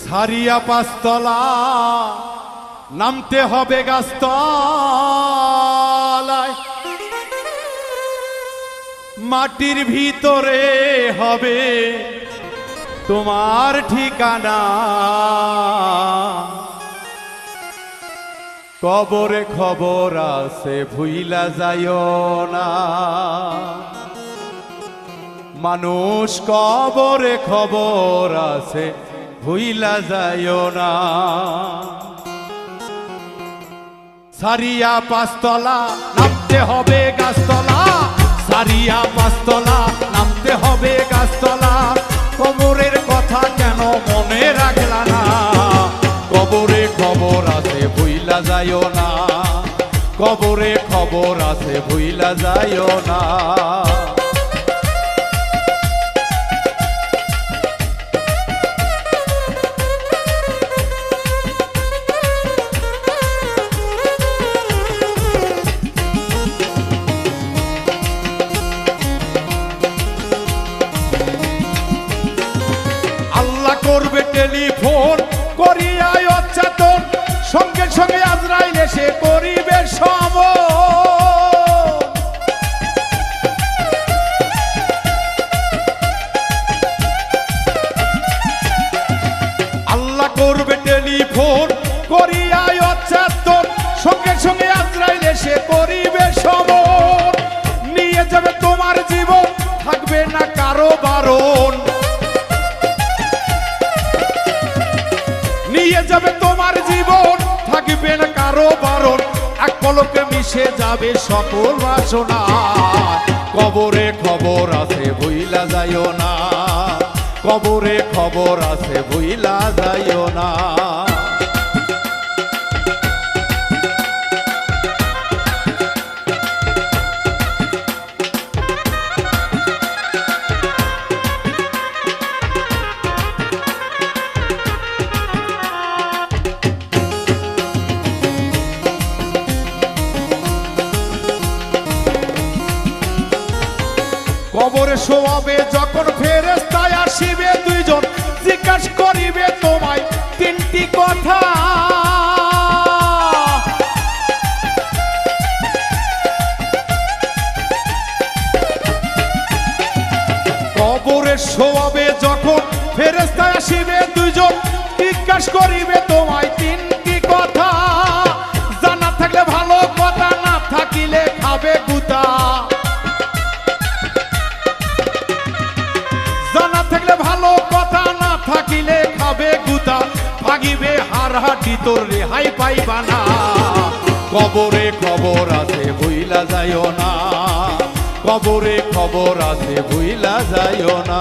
সারিয়া পাঁচতলা নামতে হবে গাছতলায়, মাটির ভিতরে হবে তোমার ঠিকানা। কবরে খবর আছে ভুইলা যাইও না, মানুষ কবরে খবর আছে ভুইলা যাইও না। সারিয়া পাঁচতলা নামতে হবে গাছতলা, সারিয়া পাঁচতলা নামতে হবে গাছতলা। কবরের কথা কেন মনে রাখলা না, কবরে খবর আছে ভুইলা যাইও না, কবরে খবর আছে ভুইলা যাইও না। করবে টেলিফোন করিয়া অচেতন, সঙ্গে সঙ্গে আজরাইল এসে করিবে সমন। আল্লাহ করবে টেলিফোন করিয়া অচেতন, সঙ্গে সঙ্গে আজরাইল এসে করিবে সমন। নিয়ে যাবে তোমার জীবন, থাকবে না কারো বারণ। নিয়ে যাবে তোমার জীবন, থাকবে না কারো বারণ। এক পলকে মিশে যাবে সকল বাসনা। কবরে খবর আছে ভুইলা যাইও না, কবরে খবর আছে ভুইলা যাইও না। কবরে শোয়াবে যখন ফেরেশতায় আসিবে দুইজন, জিজ্ঞাসা করিবে তোমায় তিনটি কথা। কবরে শোয়াবে যখন ফেরেশতায় আসিবে দুইজন, জিজ্ঞাসা করিবে তোমায় তিনটি কথা। জানা থাকলে ভালো কথা, না থাকিলে খাবে গুতা। জানা থাকলে ভালো কথা, না থাকিলে খাবে গুতা। ভাগিবে হাড়হাটি তোর রেহাই পাইবা না। কবরে খবর আছে ভুইলা যাইও না, কবরে খবর আছে ভুইলা যাইও না।